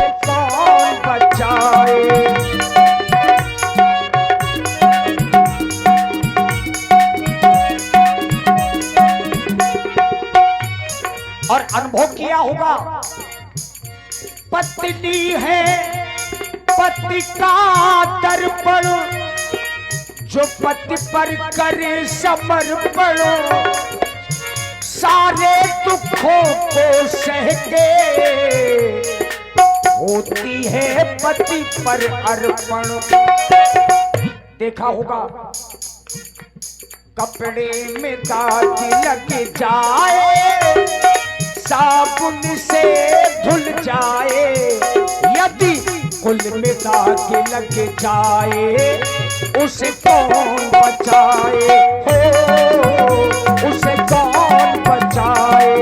उसे कौन बचाए। और अनुभव किया होगा, पत्नी है पति का दर्पण, जो पति पर करे समर्पण, सारे दुखों को सह के होती है पति पर अर्पण। देखा होगा, कपड़े में दाग लग जाए, साबुन से धुल जाए, यदि कुल में दाग लग जाए, उसे कौन बचाए हो, उसे कौन बचाए।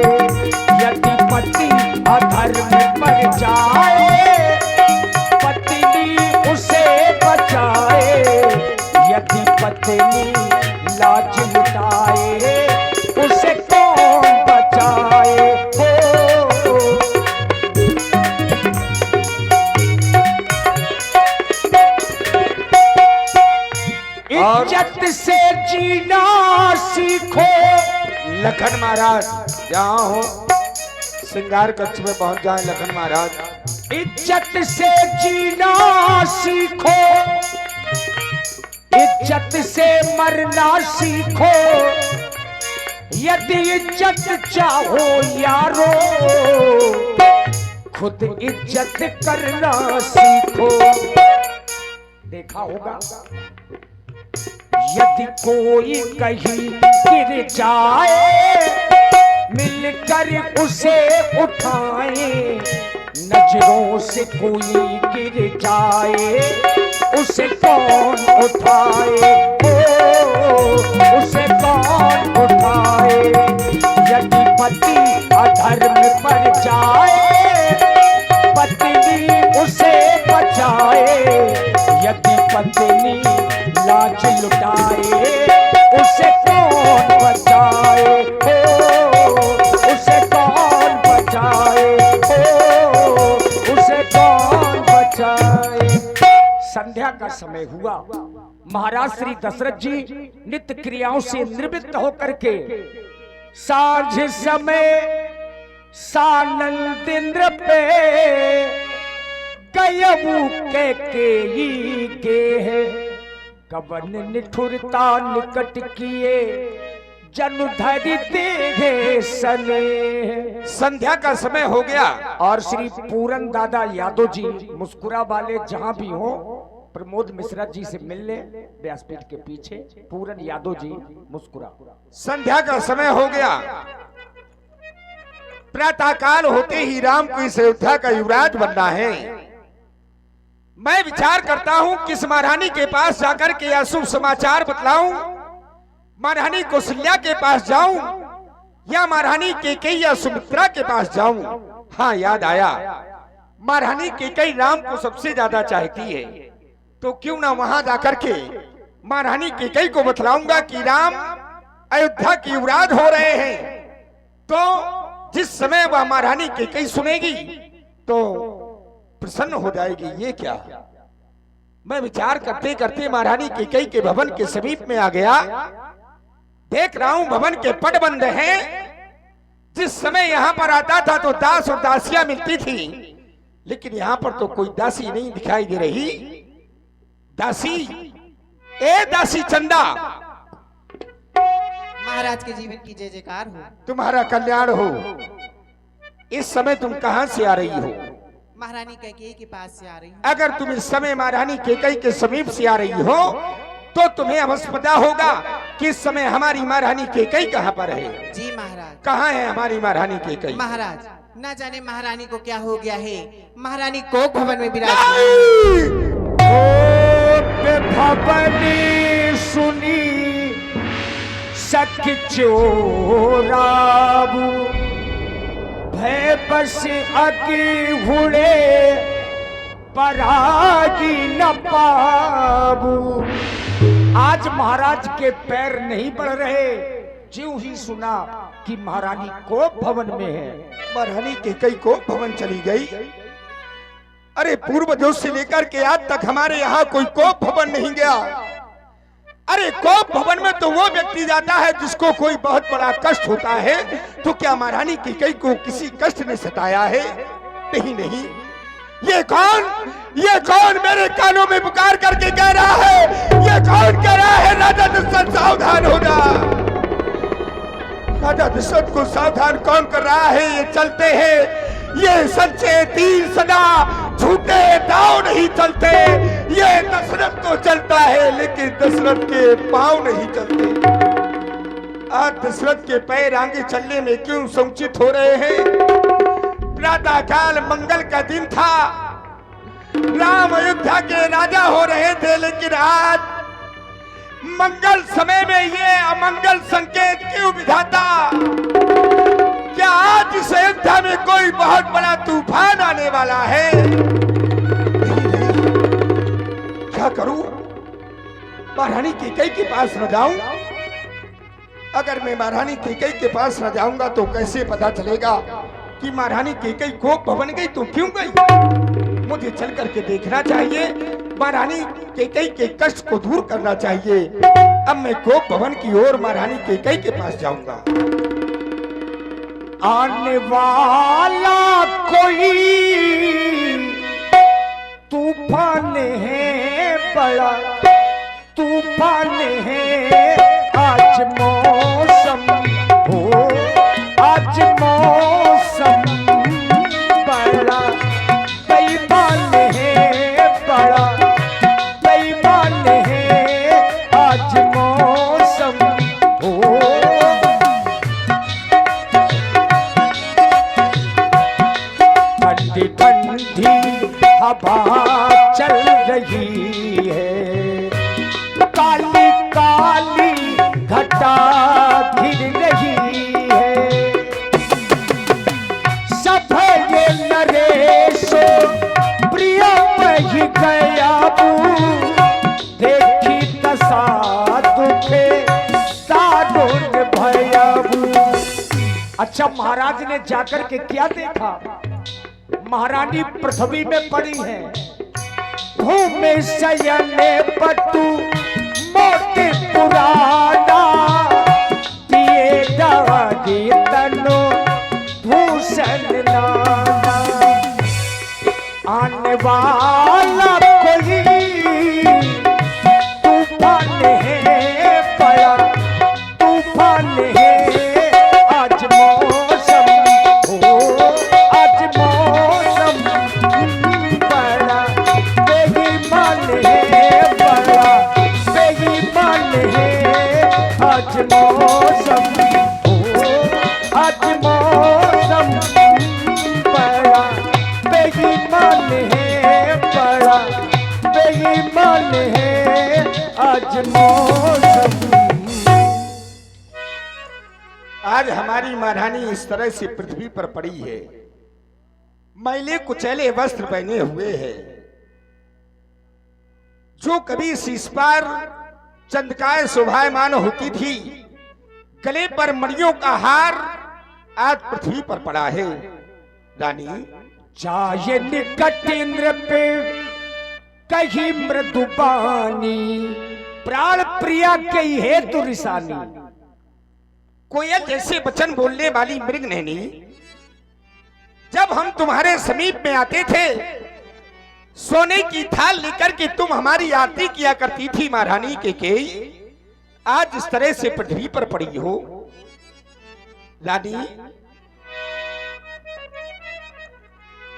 यदि पति अधर्म पर जाए, पत्नी उसे बचाए। यदि पत्नी लाज लुटाए, उसे कौन बचाए हो। इज्जत से जीना सीखो। लखन महाराज जहाँ हो श्रृंगार कक्ष में पहुंच जाए। लखन महाराज इज्जत से जीना सीखो, इज्जत से मरना सीखो। यदि इज्जत चाहो यारो, खुद इज्जत करना सीखो। देखा होगा, यदि कोई कहीं गिर जाए, मिलकर उसे उठाए। नजरों से कोई गिर जाए, उसे कौन उठाए ओ, उसे कौन उठाए। यदि पति अधर्म पर जाए, पत्नी उसे बचाए। यदि पत्नी लाज लुटाए, उसे कौन बचाए हो, उसे कौन बचाए हो, उसे कौन बचाए। संध्या का समय हुआ। महाराज श्री दशरथ जी नित्य क्रियाओं से निवृत्त होकर के सांझ समय सानंद इंद्र पे कयबू के है। कवन निठुरता निकट किए, जनु धरि देहे सने। संध्या का समय हो गया और श्री पूरन दादा यादव जी मुस्कुरा वाले जहां भी हो, प्रमोद मिश्रा जी से मिल ले। व्यासपीठ के पीछे पूरन यादव जी मुस्कुरा। संध्या का समय हो गया। प्रातःकाल होते ही राम को इस अयोध्या का युवराज बनना है। मैं विचार करता हूं किस महारानी के पास जाकर के अशुभ समाचार बतलाऊं। महारानी कौशल्या के पास जाऊं या महारानी कैकेयी या सुमित्रा के पास जाऊं। हाँ, याद आया, महारानी कैकेयी राम को सबसे ज्यादा चाहती है, तो क्यों ना वहां जाकर के महारानी कैकेयी को बतलाऊंगा कि राम अयोध्या की युवराज हो रहे हैं। तो जिस समय वह महारानी कैकेयी सुनेगी तो प्रसन्न हो जाएगी। ये क्या, मैं विचार करते करते महारानी कैकेयी के भवन के समीप में आ गया। देख रहा हूं भवन के पट बंद हैं। जिस समय यहां पर आता था तो दास और दासियां मिलती थी, लेकिन यहां पर तो कोई दासी नहीं दिखाई दे रही। दासी, ए दासी चंदा, महाराज के जीवन की जय जयकार हो। तुम्हारा कल्याण हो। इस समय तुम कहां से आ रही हो? महारानी कैकेयी के पास से आ रही हूँ। अगर तुम इस समय महारानी कैकेयी के समीप से आ रही हो तो तुम्हें अवश्य पता होगा कि इस समय हमारी महारानी कैकेयी कहाँ पर है। जी महाराज। कहाँ है हमारी महारानी कैकेयी? महाराज, न जाने महारानी को क्या हो गया है। महारानी कोक भवन में विराजमान। भवनी सुनी सख चोराबू, भय बस अगी हुड़े परागी न पाबू। आज महाराज के पैर नहीं बढ़ रहे, ज्यों ही सुना कि महारानी कोप भवन में है। महारानी कैकेयी कोप भवन चली गई। अरे पूर्वजों से लेकर के आज तक हमारे यहाँ कोई कोप भवन नहीं गया। अरे कोप भवन में तो वो व्यक्ति जाता है जिसको कोई बहुत बड़ा कष्ट होता है। तो क्या महारानी कैकेयी को किसी कष्ट ने सताया है? नहीं नहीं। ये कौन मेरे कानों में पुकार करके कह रहा है? ये कौन कह रहा है राजा दशरथ सावधान हो जा? राजा दशरथ को सावधान कौन कर रहा है? ये चलते हैं, ये सच्चे तीर सदा झूठे दाव नहीं चलते। ये दशरथ तो चलता है लेकिन दशरथ के पांव नहीं चलते। आज दशरथ के पैर आगे चलने में क्यों संकुचित हो रहे हैं? प्रातः काल मंगल का दिन था, राम अयोध्या के राजा हो रहे थे, लेकिन आज मंगल समय में ये अमंगल संकेत क्यों विधाता? क्या आज इस अयोध्या में कोई बहुत बड़ा तूफान आने वाला है? क्या करूं? महारानी कैकेयी के पास न जाऊं? अगर मैं महारानी कैकेयी के पास न जाऊंगा तो कैसे पता चलेगा कि महारानी कैकेयी कोप भवन गई तो क्यों गई? मुझे चल करके देखना चाहिए, महारानी कैकेयी के कष्ट को दूर करना चाहिए। अब मैं कोप भवन की ओर महारानी कैकेयी के पास जाऊंगा। आने वाला कोई तूफान है, बड़ा तूफान है। आज मौसम हो, आज मौसम बड़ा बेईमान है, बड़ा बेईमान है। आज मौसम हो, ठंडी ठंडी हवा चल रही है, काली काली घटा घिर रही है। सब ये नरेशो प्रिय बही गया, देखी दशा दुखे दारुण भयाबू। अच्छा, महाराज ने जाकर के क्या देखा? महारानी पृथ्वी में पड़ी है, भूमि शयन पटु मोटे पुराना, दिए दागी तनो भूषण नाना। आने वाला कोई तूफान है, बड़ा तूफान है। आज मौसम हो, आज मौसम बड़ा बेईमान है, बड़ा बेईमान है। आज मौसम हो, आज मौसम बड़ा बेईमान है, बड़ा बेईमान है। आज मौसम। आज हमारी महारानी इस तरह से पृथ्वी पर पड़ी है, मैले कुचैले वस्त्र पहने हुए है। जो कभी शीश पर चंद्रकाय शोभायमान होती थी, गले पर मणियों का हार, आज पृथ्वी पर पड़ा है। रानी चाहे निकट इंद्र पे कही मृदुबानी, प्राण प्रिया कही है तुरिसानी। कोयल जैसे वचन बोलने वाली मृगनयनी, जब हम तुम्हारे समीप में आते थे, सोने की थाल लेकर के तुम हमारी आरती किया करती थी महारानी कैकेयी। आज इस तरह से पृथ्वी पर पड़ी हो। रानी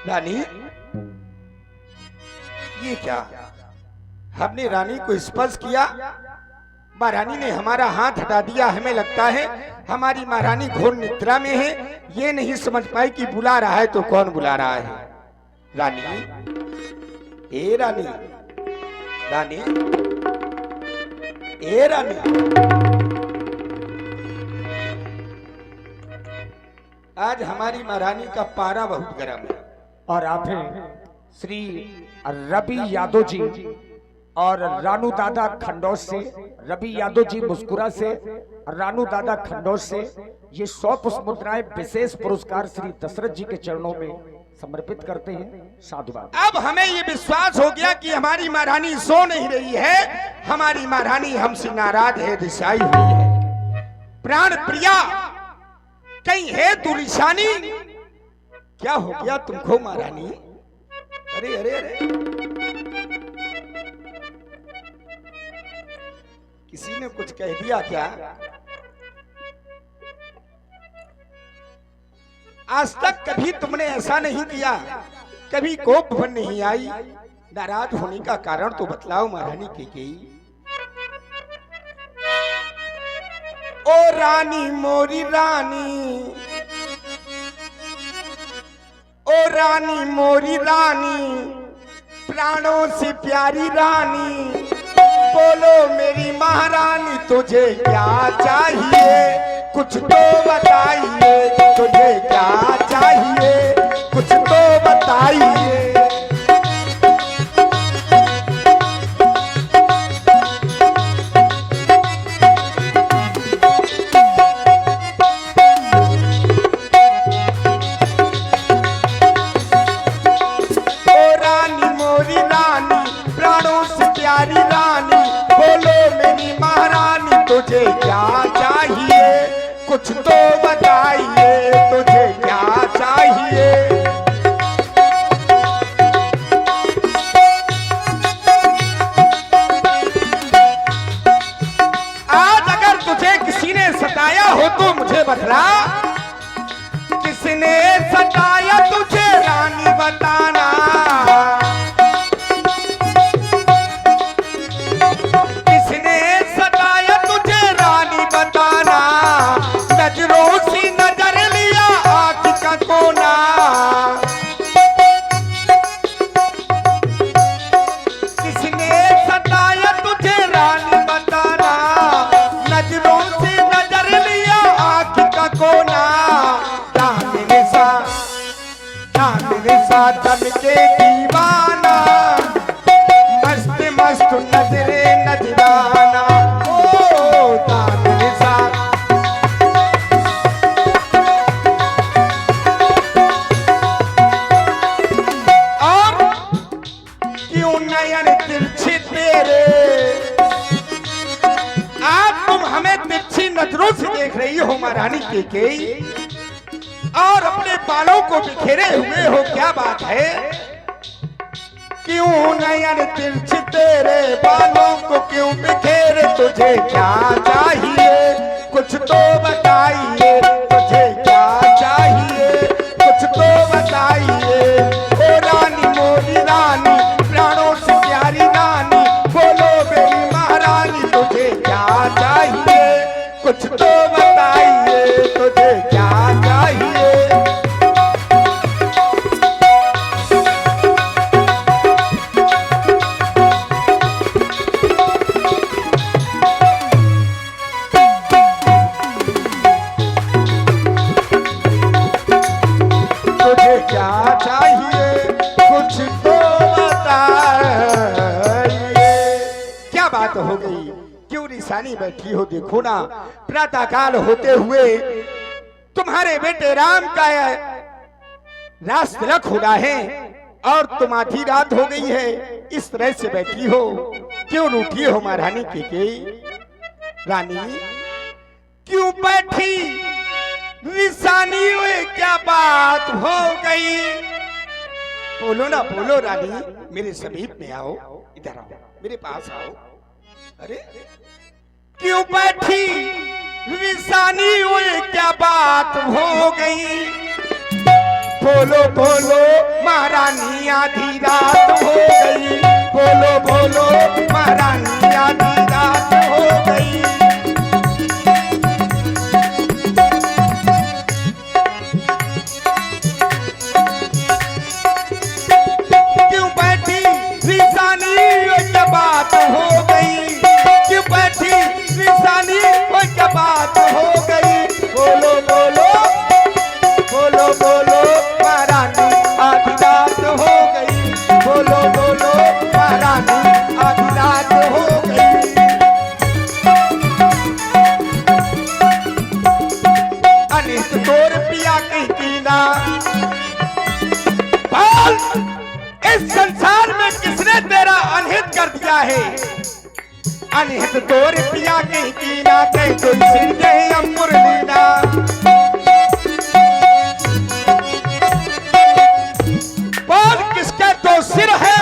रानी ये क्या? हमने रानी को स्पर्श किया, महारानी ने हमारा हाथ हटा दिया। हमें लगता है हमारी महारानी घोर निद्रा में है, ये नहीं समझ पाई कि बुला रहा है तो कौन बुला रहा है। रानी, ए रानी, रानी, ए रानी। आज हमारी महारानी का पारा बहुत गर्म है। और आप हैं श्री रवि यादव जी और रानू दादा खंडोस से। रवि यादव जी मुस्कुरा से, रानू दादा खंडोस से ये 100 पुष्प मुद्राएं विशेष पुरस्कार श्री दशरथ जी के चरणों में समर्पित करते हैं। साधुवाद। अब हमें ये विश्वास हो गया कि हमारी महारानी सो नहीं रही है, हमारी महारानी हमसे नाराज है, रिसाई हुई है। प्राण प्रिया, कहीं है तू रिसानी? क्या हो गया तुमको महारानी? अरे अरे अरे, किसी ने कुछ कह दिया क्या? आज तक कभी तुमने ऐसा नहीं किया, कभी कोप भन नहीं आई। नाराज होने का कारण तो बतलाओ महारानी कैकेयी। ओ रानी मोरी रानी, ओ रानी मोरी रानी, प्राणों से प्यारी रानी, बोलो मेरी महारानी तुझे क्या चाहिए? कुछ तो बताइए, तुझे क्या चाहिए? कुछ तो बताइए। ओ रानी मोरी रानी, प्राणों से प्यारी रानी, बोलो मेरी महारानी तुझे क्या चाहिए? कुछ तो बताइए, तुझे क्या चाहिए? आज अगर तुझे किसी ने सताया हो तो मुझे बतला, किसने सताया तुझे रानी बताना। किसने सताया तुझे रानी बताना, नजरों से नजर लिया आँख का कोना। किसने सताया तुझे रानी बताना, नजरों से नजर लिया आँख का कोना। चांदनी सा चमके दीवाना, मस्त मस्त नजरे नजराना। ओ चांदनी सा, और क्यों नयन तिरछे तेरे? आज तुम हमें तिरछी नजरों से देख रही हो महारानी कैकेयी, और अपने बालों को बिखेरे हुए हो, क्या बात है? क्यों नयन तिरछे तेरे, बालों को क्यों बिखेरे? तुझे क्या चाहिए? कुछ तो बताइए, तुझे क्या चाहिए? कुछ तो बताइए। ओ रानी मोरी रानी, प्राणों से प्यारी रानी, बोलो मेरी महारानी तुझे क्या चाहिए? कुछ तो बताइए, तुझे क्या चाहिए? तुझे क्या चाहिए? कुछ तो बताइए। क्या बात हो गई? क्यों निशानी बैठी हो? देखो ना, प्रातः काल होते हुए तुम्हारे बेटे राम का रास तिलक होना है और तुम आधी रात हो गई है, इस तरह से बैठी हो। क्यों रूठी हो महारानी कैकेयी? रानी क्यों बैठी निशानी हुए? क्या बात हो गई? बोलो ना, बोलो रानी, मेरे समीप में आओ, इधर आओ, मेरे पास आओ। अरे क्यों बैठी निशानी हुए? क्या बात हो गई? बोलो बोलो महारानी आधी रात हो गई, बोलो बोलो महारानी आधी रात हो गई। क्यों बैठी निशानी क्या बात हो गई? क्यों बैठी निशानी क्या बात हो गई? बोलो बोलो, बोलो बोलो महारानी आधी रात हो गई, बोलो बोलो महारानी इस संसार में किसने तेरा अनहित कर दिया है? अनहित तोर पिया के कीना कहीं तो सिर गए अमर लीना। बोल किसके तो सिर है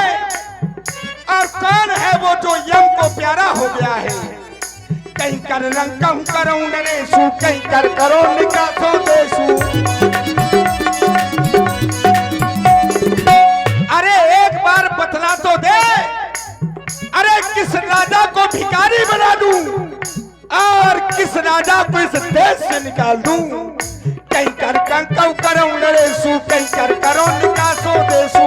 और कौन है वो जो यम को प्यारा हो गया है? कहीं कर रंग कहूं करो नरेशु, कहीं कर करो निकासो देशु। अरे एक बार बतला तो दे, अरे किस राजा को भिखारी बना दूं और किस राजा को इस देश से निकाल दूं? कहीं कर कहूं करो नरेशु, कहीं कर करो निकासो देशु।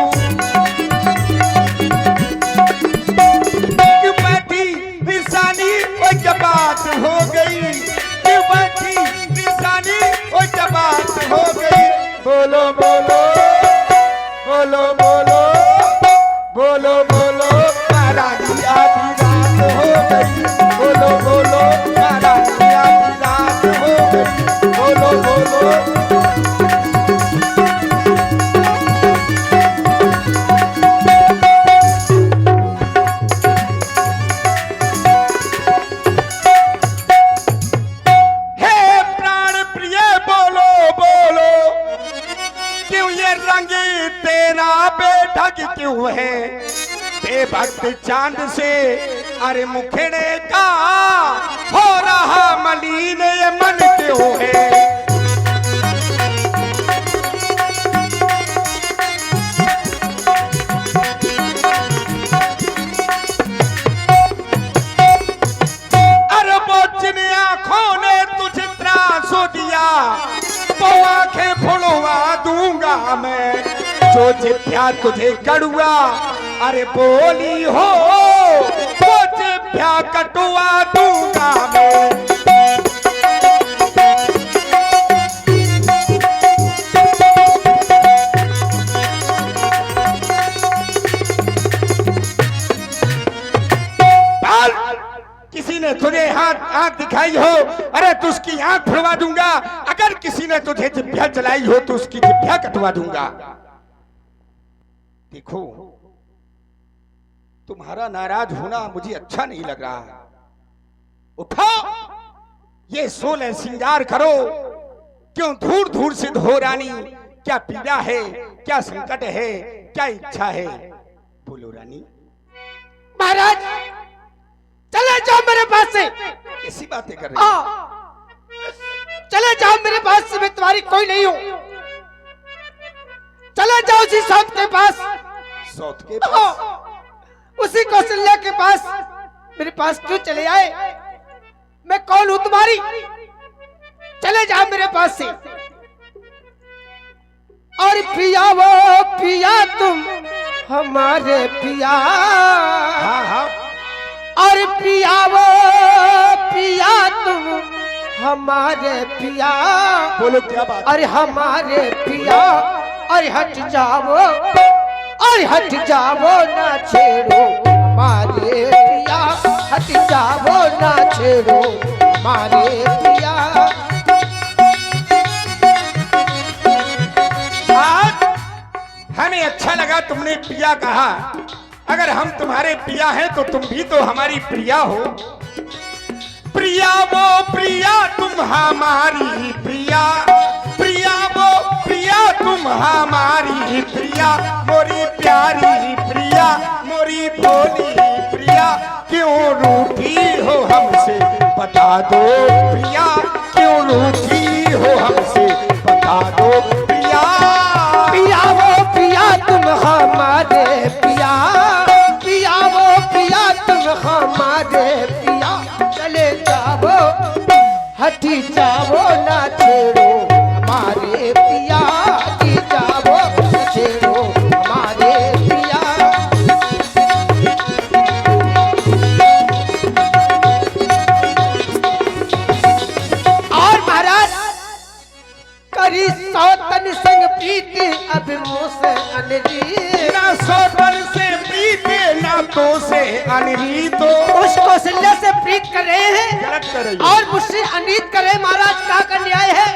क्यों बैठी निशानी वो जब बात हो गई, क्यों बैठी निशानी वो जब बात हो गई। बोलो बोलो बोलो बोलो बोलो बोलो महारानी आधी रात हो गई। बोलो बोलो महारानी आधी रात हो गई। बोलो बोलो क्यों है बेभक्त चांद से अरे मुखड़े का हो रहा मलिन ये मन क्यों है? अरे वो जिन आंखों ने तुझे त्रासो दिया वो आंखें फुलवा दूंगा मैं। जो जिभ्या तुझे कड़ुआ अरे बोली हो वो जिभ्या कटुआ दूंगा मैं। किसी ने तुझे आंख दिखाई हो अरे तो उसकी आंख फुड़वा दूंगा। अगर किसी ने तुझे जिभ्या चलाई हो तो उसकी जिभ्या कटवा दूंगा। देखो तुम्हारा नाराज होना मुझे अच्छा नहीं लग रहा। उठो ये 16 श्रृंगार करो। क्यों धूर धूर से धो रानी? क्या पीड़ा है, क्या संकट है, क्या इच्छा है? बोलो रानी। महाराज चले जाओ मेरे पास से। कैसी बातें कर रही हो? चले जाओ मेरे पास से, मैं तुम्हारी कोई नहीं हूं। चले जाओ उसी सौत के पास। सौत के पास? उसी कौशल्या के पास। मेरे पास क्यों चले आए? मैं कौन हूं तुम्हारी? चले जाओ मेरे पास से। और पिया वो पिया तुम हमारे पिया। हाँ हाँ। और पिया वो पिया तुम हमारे पिया। बोलो क्या बात? अरे हमारे पिया और हट जाओ, और हट जाओ ना छेड़ो हमारे पिया। हट जाओ ना छेड़ो हमारे पिया। आज हमें अच्छा लगा तुमने पिया कहा। अगर हम तुम्हारे पिया हैं तो तुम भी तो हमारी प्रिया हो। प्रिया वो प्रिया तुम हमारी प्रिया। प्रिया वो प्रिया तुम हमारी प्रिया। मोरी प्यारी प्रिया, मोरी भोली प्रिया। क्यों रूठी हो हमसे बता दो प्रिया। क्यों रूठी हो हमसे बता दो प्रिया। पिया वो पिया तुम हमारे पिया। पिया वो पिया तुम हमारे पिया। चले जाओ हटी जाओ ना छेड़ो हमारे पिया। हटी जाओ ना छेड़ो हमारे पिया। और महाराज करी सौतन संग प्रीति अब मुझसे अनरी। ना सौतन से प्रीति ना तो से अनरी। तो उस कौशल्या से प्रीत कर रहे हैं गलत कर रही और मुझसे अनीत कर रहे। महाराज का न्याय है?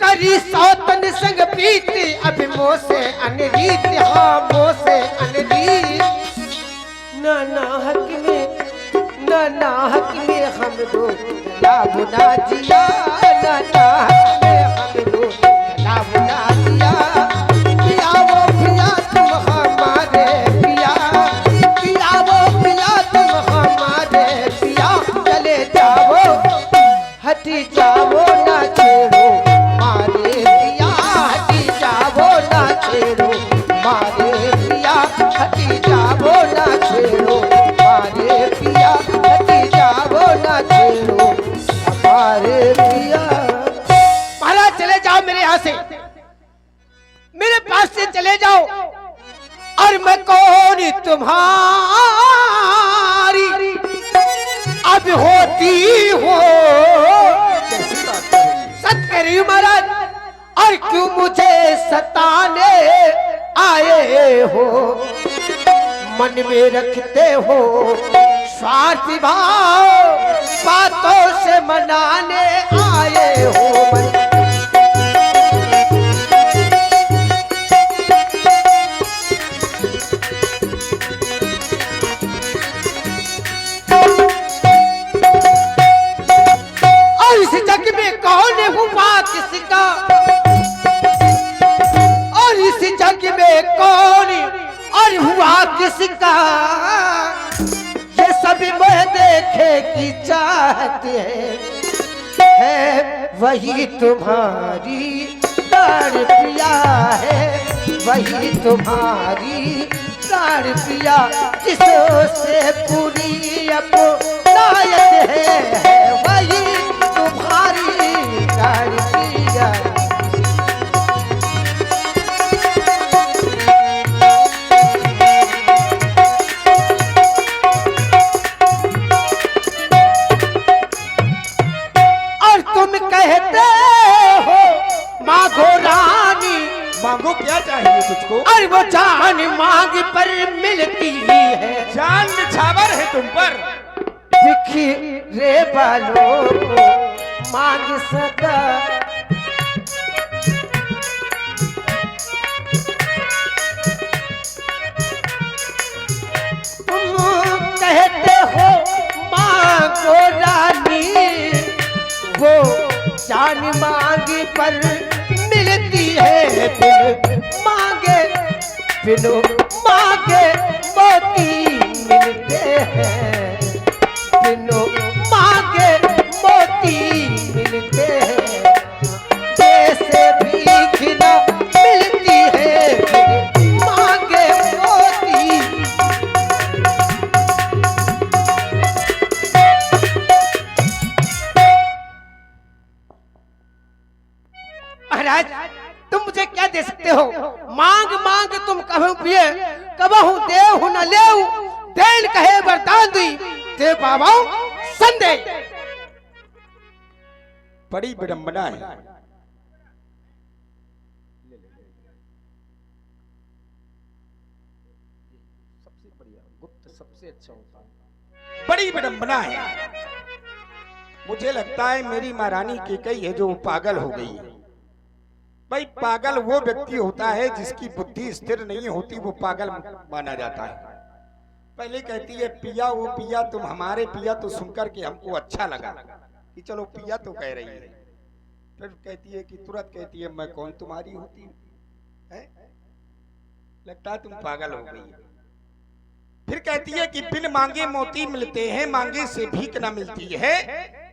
करी सौतन संग प्रीति अब मोह से अनरीत, हाँ मोह से अनरीत। नाना हक में हम लोग लाभ ना जिया, नाना हक में हम लोग लाभ ना जिया। पिया वो पिया तुम हमारे पिया, पिया वो पिया तुम हमारे पिया। चले जाओ हटी जाओ ना छेड़ो मारे पिया, हटी जाओ ना छेड़ो मारे पिया, हटी जाओ ना छेड़ो मारे पिया, हटी जाओ ना छेड़ो हमारे पिया। महाराज चले जाओ मेरे यहाँ से, मेरे पास से चले जाओ, और मैं कौन तुम्हारी अब होती हो। सत कह रही हूं महाराज, और क्यों मुझे सताने आए हो, मन में रखते हो स्वार्थी भाव, बातों से मनाने आए हो। और इस जग में कौन हुआ किसका, और इस जग में कौन और हुआ किसका, ये सभी मैं देखे की चाहते है। वही तुम्हारी प्राण प्रिया है, वही तुम्हारी प्राण प्रिया, जिससे पूरी अपनायत है। वही तुम्हारी प्राण प्रिया। कहते हो मांगो रानी, मांगो क्या चाहिए तुझको? और वो जान मांग पर मिलती है, जान निछावर है तुम पर। बिखरे बालों को मांग सदा, तुम कहते हो मांगो रानी, वो जान मांग पर मिलती है। बिन मांगे मोती मिलते हैं, बिन मांगे मोती मिलते हैं। जैसे भीख न मिलती है, बिन मांगे मोती। महाराज तुम मुझे क्या दे सकते हो? मांग मांग तुम कहूं पिए, कबहू देहु न लेऊ, देन कहे वरदान दी, दे पावाऊ संदेह। बड़ी विडंबना है। सबसे बढ़िया गुप्त सबसे अच्छा होता है। बड़ी विडंबना है। मुझे लगता है मेरी महारानी कैकेयी है जो पागल हो गई है। भाई पागल वो व्यक्ति होता है जिसकी बुद्धि स्थिर नहीं होती, वो पागल माना जाता है। पहले कहती है पिया, वो पिया तुम हमारे पिया, तो सुनकर के हमको अच्छा लगा कि चलो पिया तो कह रही है। फिर कहती है कि तुरंत कहती है मैं कौन तुम्हारी होती है? लगता है तुम पागल हो गई। फिर कहती है कि बिन मांगे मोती मिलते हैं, मांगे से भीख न मिलती है।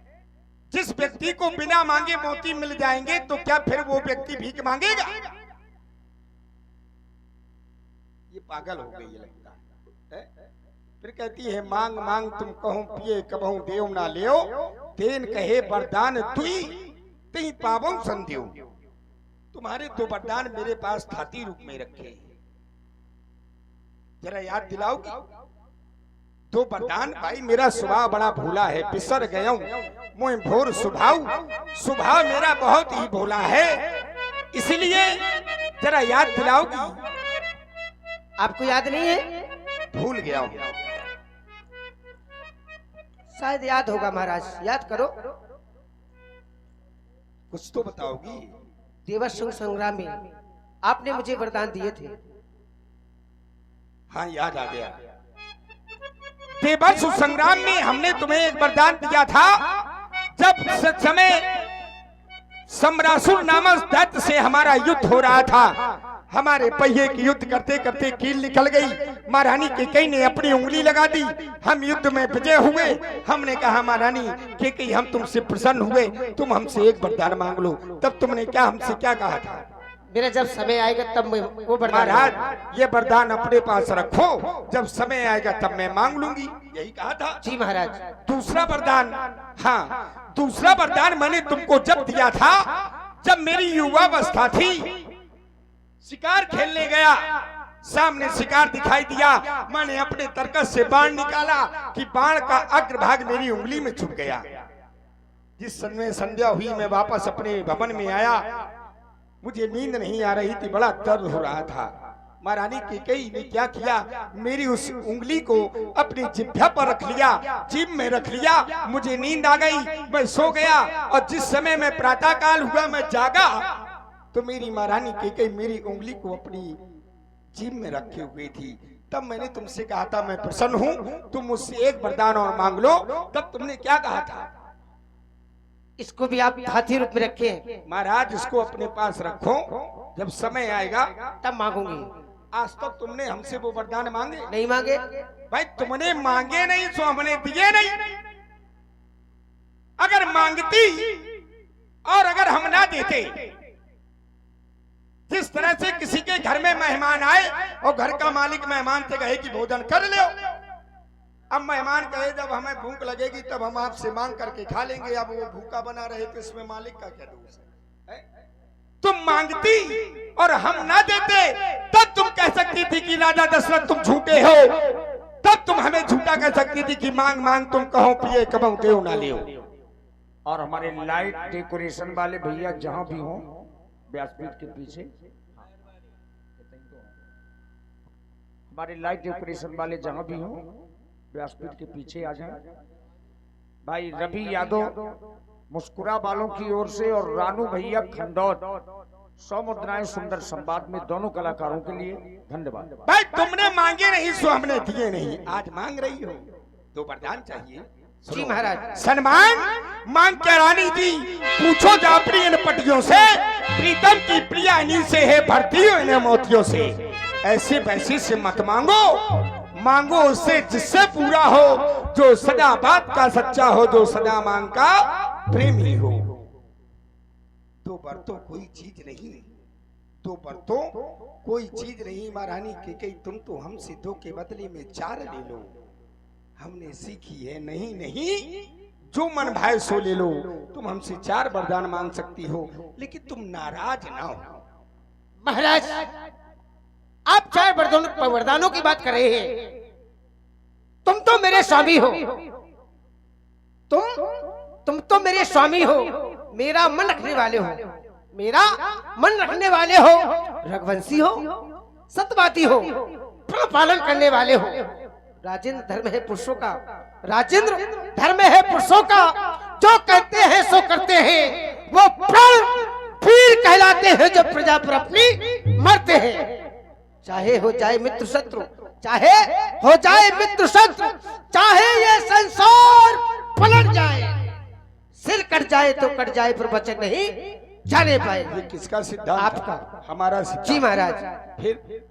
जिस व्यक्ति को बिना मांगे मोती मिल जाएंगे तो क्या फिर वो व्यक्ति भीख मांगेगा? ये पागल हो गई लगता है। फिर कहती है मांग मांग तुम कहो पिए, कबहू देव ना लियो, देन कहे वरदान तुई, तीन पावों संध्यो। तुम्हारे दो वरदान मेरे पास थाती रूप में रखे, जरा याद दिलाओगी? दो वरदान। भाई मेरा स्वभाव बड़ा भोला है, बिसर गया मुझे भोर स्वभाव, स्वभाव मेरा बहुत ही भोला है, इसलिए जरा याद दिलाओगी? आपको याद नहीं है? भूल गया हूं। शायद याद होगा महाराज, याद करो। कुछ तो बताओगी? देवासुर संग्राम में आपने मुझे वरदान दिए थे। हाँ, याद आ गया। देवासुर संग्राम में हमने तुम्हें एक वरदान दिया था। जब समय सम्रासुर नामक दैत्य से हमारा युद्ध हो रहा था, हमारे पहिए की युद्ध करते करते कील निकल गई। महारानी केकई ने अपनी उंगली लगा दी। हम युद्ध में विजय हुए। हमने कहा महारानी केकई, हम तुमसे प्रसन्न हुए, तुम हमसे एक वरदान मांग लो। तब तुमने क्या हमसे क्या कहा था? मेरा जब समय आएगा तब मैं वो वरदान। महाराज, ये वरदान अपने पास रखो, जब समय आएगा तब मैं मांग लूंगी, यही कहा था। जी महाराज। दूसरा वरदान, हाँ, दूसरा वरदान मैंने तुमको जब दिया था, जब मेरी युवावस्था थी, शिकार खेलने गया, सामने शिकार दिखाई दिया, मैंने अपने तरकस से बाण निकाला कि बाण का अग्रभाग मेरी उंगली में छुप गया। जिस समय संध्या हुई, मैं वापस अपने भवन में आया, मुझे नींद नहीं आ रही थी, बड़ा दर्द हो रहा था। महारानी केकई ने क्या किया, मेरी उस उंगली को अपनी जिह्वा पर रख लिया, जीभ में रख लिया। मुझे नींद आ गई, मैं सो गया, और जिस समय मैं प्रातः काल हुआ, मैं जागा, तो मेरी महारानी केकई मेरी उंगली को अपनी जीभ में रखे हुई थी। तब मैंने तुमसे कहा था मैं प्रसन्न हूं, तुम मुझसे एक वरदान और मांग लो। तब तुमने क्या कहा था? इसको भी आप हाथी रूप में रखें। महाराज, इसको अपने पास रखो, जब समय आएगा तब मांगूंगी। आज तक तुमने हमसे वो वरदान मांगे नहीं मांगे भाई, तुमने मांगे नहीं तो हमने दिए नहीं। अगर मांगती और अगर हम ना देते, जिस तरह से किसी के घर में मेहमान आए और घर का मालिक मेहमान से कहे कि भोजन कर लो, अब मेहमान कहे जब हमें भूख लगेगी तब हम आपसे मांग करके खा लेंगे, अब वो भूखा बना रहे तो इसमें मालिक का क्या दोष है? तुम मांगती और हम ना देते, तब तुम कह सकती थी कि राजा दशरथ तुम झूठे हो, तब तुम हमें झूठा कह सकती थी कि मांग मांग तुम कहो पिए कबो देओ ना लियो। और हमारे लाइट डेकोरेशन वाले भैया जहां भी हो, व्यासपीठ के पीछे, हमारे लाइट डेकोरेशन वाले जहां भी हो, व्यासपीठ के पीछे आ जाए। भाई रवि यादव मुस्कुरा वालों की ओर से और रानू भैया खंडौत 100 मुद्राएं सुंदर संवाद में दोनों कलाकारों के लिए धन्यवाद। भाई तुमने मांगे नहीं सो हमने दिए नहीं, आज मांग रही हो तो वरदान चाहिए। जी महाराज। सम्मान मांग क्या रानी जी, पूछो जा प्रिय इन पटियों से, प्रीतम की प्रिया इन्हीं से है, भरती हो इन्हें मोतियों से। ऐसे वैसे से मत मांगो, मांगो उससे जिससे पूरा हो, जो सदा बात का सच्चा हो, जो सदा मांग का प्रेमी हो। दो बरतों कोई चीज नहीं, दो बरतों कोई चीज नहीं। महारानी केकई, तुम तो हमसे 2 के बदले में 4 ले लो, हमने सीखी है नहीं नहीं, जो मन भाए सो ले लो। तुम हमसे 4 वरदान मांग सकती हो, लेकिन तुम नाराज ना हो। महाराज, आप 4 वरदानों की बात कर रहे हैं। तुम तो मेरे स्वामी हो, तुम तो मेरे स्वामी हो, मेरा मन रखने वाले हो, मेरा मन रखने वाले हो, रघुवंशी हो, सत्यवादी हो, पालन करने वाले हो। राजेंद्र धर्म है पुरुषों का, राजेंद्र धर्म है पुरुषों का, जो कहते हैं सो करते हैं, वो प्राण वीर कहलाते हैं, जो प्रजा पर अपनी मरते हैं। चाहे हो जाए मित्र शत्रु, चाहे हो जाए मित्र शत्रु, चाहे ये संसार पलट जाए, सिर कट जाए तो कट जाए, पर वचन नहीं जाने पाए। ये किसका सिद्धांत? आपका। हमारा सिद्धांत। जी महाराज। फिर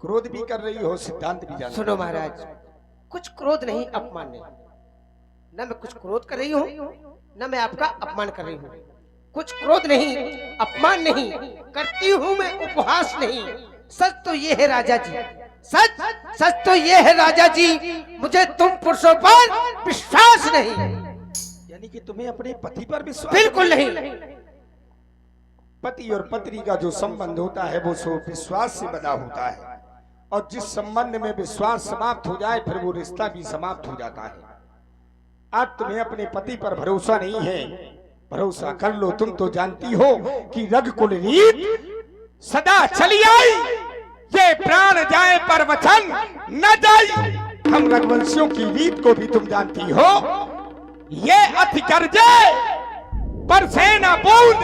क्रोध भी कर रही हो, सिद्धांत भी जानती। सुनो महाराज, कुछ क्रोध नहीं, अपमान नहीं। न मैं कुछ क्रोध कर रही हूँ, न मैं आपका अपमान कर रही हूँ। कुछ क्रोध नहीं, अपमान नहीं करती हूँ मैं, उपहास नहीं। सच तो ये है राजा जी, सच तो ये है राजा जी, मुझे तुम पुरुषों पर विश्वास नहीं। यानी कि तुम्हें अपने पति पर विश्वास? बिल्कुल नहीं। पति और पत्नी का जो संबंध होता है वो सो विश्वास से बना होता है, और जिस संबंध में विश्वास समाप्त हो जाए फिर वो रिश्ता भी समाप्त हो जाता है। आज तुम्हें अपने पति पर भरोसा नहीं है, भरोसा कर लो। तुम तो जानती हो कि रघुकुल रीत सदा चली आई, ये प्राण जाए पर वचन न जाई। हम रघुवंशियों की रीत को भी तुम जानती हो, ये अति गर्जे पर से न बूंद,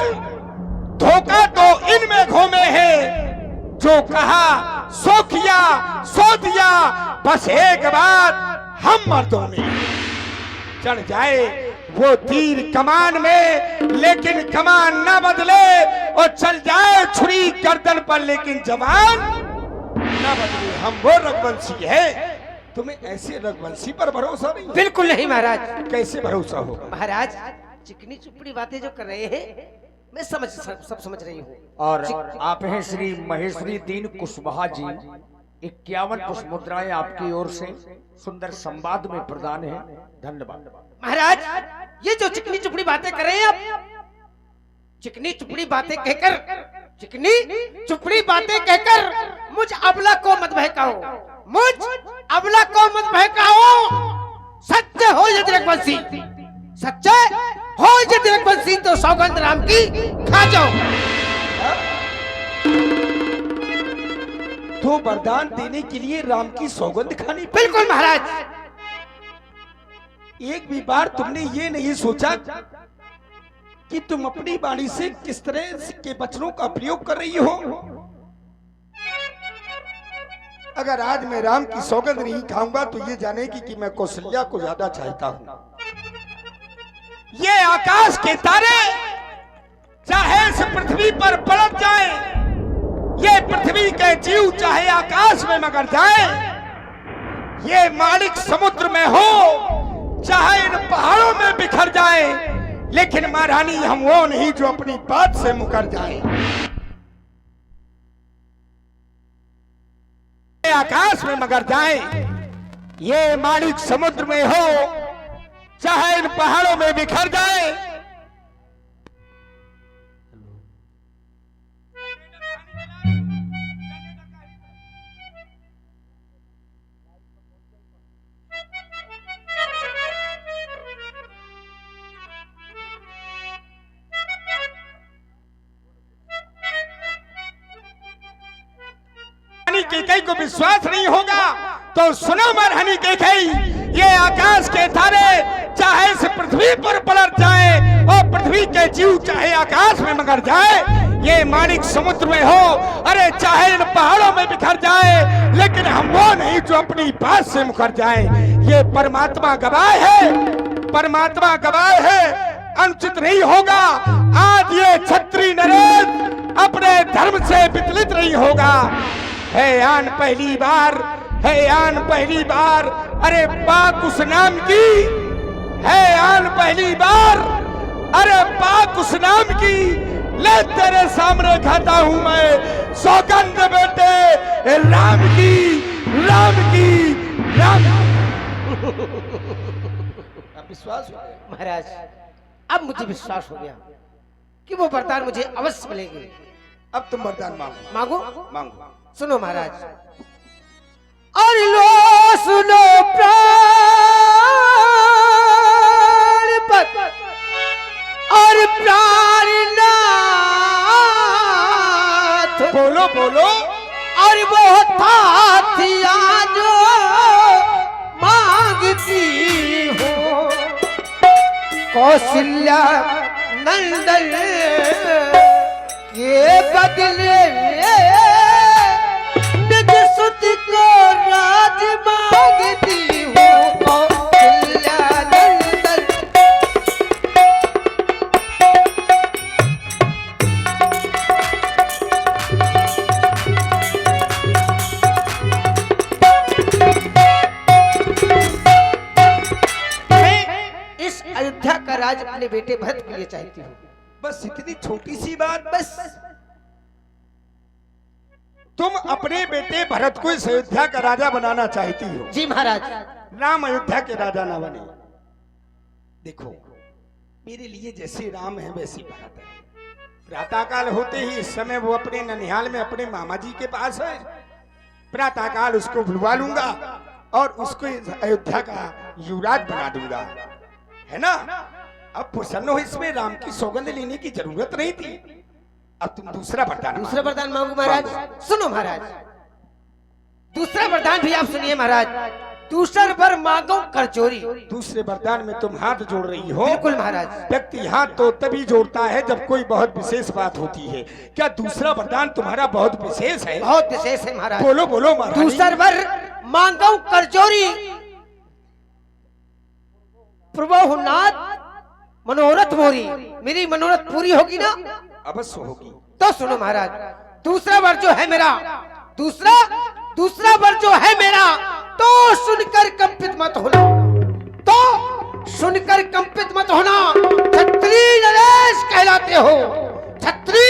धोखा तो इनमें घूमे है, जो कहा सो किया सो दिया, बस एक बात हम मर्दों में, चढ़ जाए वो तीर कमान में लेकिन कमान ना बदले, और चल जाए छुरी गर्दन पर लेकिन जवान ना बदले। हम वो रघुवंशी है, तुम्हें ऐसे रघुवंशी पर भरोसा नहीं? बिल्कुल नहीं महाराज। कैसे भरोसा होगा? महाराज चिकनी चुपड़ी बातें जो कर रहे हैं मैं सब समझ रही हूँ। और आप हैं श्री महेश्वरी दीन कुशवाहा जी, 51 पुष्प मुद्राएं आपकी ओर से सुंदर संवाद में प्रदान है। धन्यवाद महाराज। ये जो चिकनी चुपड़ी बातें कर रहे हैं आप, चिकनी चुपड़ी बातें कहकर, चिकनी चुपड़ी बातें कहकर मुझ अबला को मत बहकाओ, मुझ अबला को मत बहकाओ। सच्चे हो यदि रघुवंशी, सच्चे हो यदि रघुवंशी तो सौगंध राम की खा जाओ। तो वरदान देने के लिए राम की सौगंध खानी? बिल्कुल महाराज। एक भी बार तुमने ये नहीं सोचा कि तुम अपनी वाणी से किस तरह के वचनों का प्रयोग कर रही हो? अगर आज मैं राम की सौगंध नहीं खाऊंगा तो ये जानेगी कि मैं कौशल्या को ज्यादा चाहता हूं। ये आकाश के तारे चाहे इस पृथ्वी पर पलट जाए, ये पृथ्वी के जीव चाहे आकाश में मगर जाए, ये मालिक समुद्र में हो चाहे इन पहाड़ों में बिखर जाए, लेकिन महारानी हम वो नहीं जो अपनी बात से मुकर जाए। आकाश में मगर जाए, ये मालिक समुद्र में हो चाहे इन पहाड़ों में बिखर जाए। कैकई को विश्वास नहीं होगा तो सुनो महारानी कैकई, ये आकाश के तारे चाहे इस पृथ्वी पर पलट जाए और पृथ्वी के जीव चाहे आकाश में मगर जाए, ये मालिक समुद्र में हो, अरे चाहे इन पहाड़ों में बिखर जाए, लेकिन हम वो नहीं जो अपनी बात से मुकर जाए। ये परमात्मा गवाह है, परमात्मा गवाह है, अनुचित नहीं होगा आज ये क्षत्रिय नरेश अपने धर्म से विचलित नहीं होगा। है आन पहली बार, है आन पहली बार, अरे पाक उस नाम की, है आन पहली बार, अरे पाक उस नाम की, ले तेरे सामने खाता हूं मैं सौगंध बेटे राम की, राम की, राम। अब विश्वास हो गया महाराज, अब मुझे विश्वास हो गया कि वो वरदान मुझे अवश्य मिलेंगे। अब तुम वरदान मांगो। मांगो? मांगो। सुनो महाराज, और लो सुनो प्राण पत और प्राणनाथ, बोलो बोलो। और वो थाथिया जो मांगती हो, कौशल्या नंदन के बदले निज सुत को राज मांगती हूँ, कौशल्या नंदन। मैं इस अयोध्या का राज अपने बेटे भरत के लिए चाहती हूँ। बस इतनी छोटी सी बात? बस तुम अपने बेटे भरत को इस अयोध्या का राजा बनाना चाहती हो? जी महाराज। राम अयोध्या के राजा ना बने। देखो मेरे लिए जैसे राम है वैसी भरत है। प्रातःकाल होते ही इस समय वो अपने ननिहाल में अपने मामा जी के पास है। प्रातःकाल उसको बुलवा लूंगा और उसको अयोध्या का युवराज बना दूंगा, है ना? अब प्रसन्न हो, इसमें राम की सौगंध लेने की जरूरत नहीं थी। अब तुम दूसरा वरदान। दूसरा वरदान मांगू महाराज? सुनो महाराज, दूसरा वरदान भी आप सुनिए महाराज। दूसर वर मांगो कर चोरी। दूसरे वरदान में तुम हाथ जोड़ रही हो। बिल्कुल महाराज। व्यक्ति हाथ तो तभी जोड़ता है जब कोई बहुत विशेष बात होती है। क्या दूसरा वरदान तुम्हारा बहुत विशेष है? बहुत विशेष है महाराज। बोलो बोलो महाराज। दूसर वर मांगो कर चोरी, प्रभु नाथ मनोरथ मोरी। मेरी मनोरथ पूरी होगी ना? अवश्य होगी। तो सुनो महाराज, दूसरा वर जो है मेरा, दूसरा वर जो है मेरा, तो सुनकर कंपित मत होना, तो सुनकर कंपित मत होना। छत्री नरेश कहलाते हो, छत्री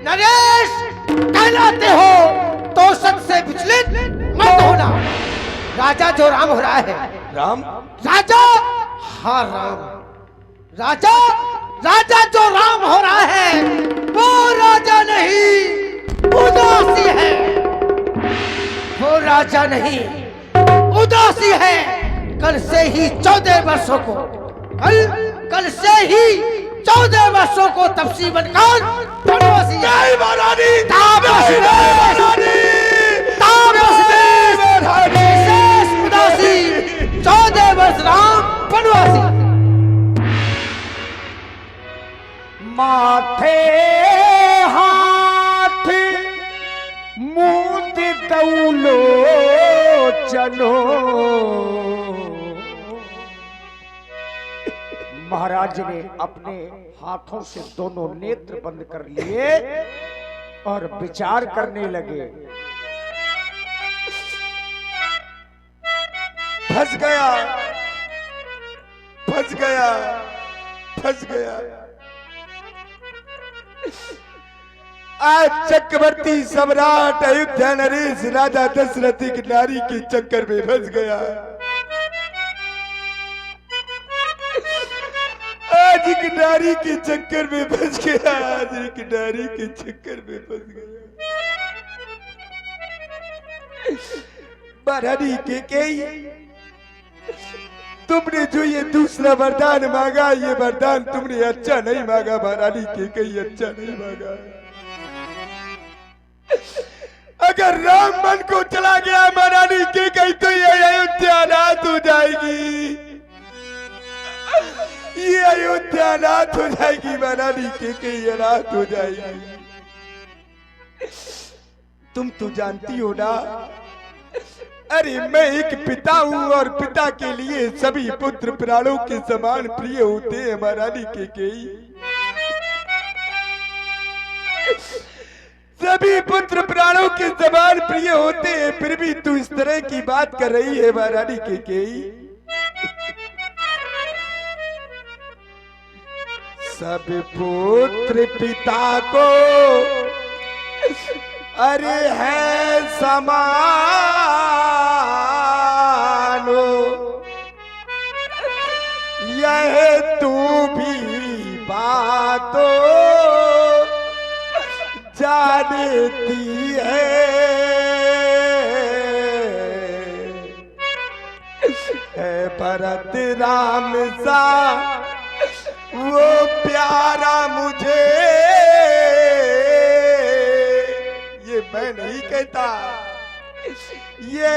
नरेश कहलाते हो, तो सत से विचलित मत होना। राजा जो राम हो रहा है, राम राजा, हाँ राम, राजा जो राम हो रहा है वो राजा नहीं उदासी है, वो राजा नहीं उदासी है। कल से ही 14 वर्षों को, कल से ही 14 वर्षों को तपसी बनकर वनवासी विशेष उदासी 14 वर्ष राम वनवासी। माथे हाथ मूंद दौलो चलो। महाराज ने अपने हाथों से दोनों नेत्र बंद कर लिए और विचार करने लगे। फंस गया, फंस गया, फंस गया। आज चक्रवर्ती सम्राट अयोध्या नरेश राजा दशरथ की नारी के चक्कर में फंस गया। आज एक नारी के चक्कर में फंस गया, आज एक नारी के चक्कर में फंस गया। महारानी केकई, तुमने जो ये दूसरा वरदान मांगा, ये वरदान तुमने अच्छा नहीं मांगा महारानी केकई, अच्छा नहीं मांगा। अगर राम मन को चला गया महारानी केकई तो ये अयोध्या नाथ हो जाएगी, ये अयोध्या नाथ हो जाएगी, महारानी केकई अनाथ हो जाएगी। तुम तो जानती हो ना, अरे मैं एक पिता हूँ और पिता के लिए सभी पुत्र प्राणों के समान प्रिय होते हैं महारानी केकई। सभी पुत्र प्राणों के समान प्रिय होते हैं, फिर भी तू इस तरह की बात कर रही है महारानी केकई। सब पुत्र पिता को अरे है समान, यह तू भी बातों जानती है भरत राम सा वो प्यारा मुझे, ये मैं नहीं कहता, ये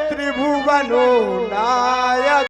त्रिभुवनो नायक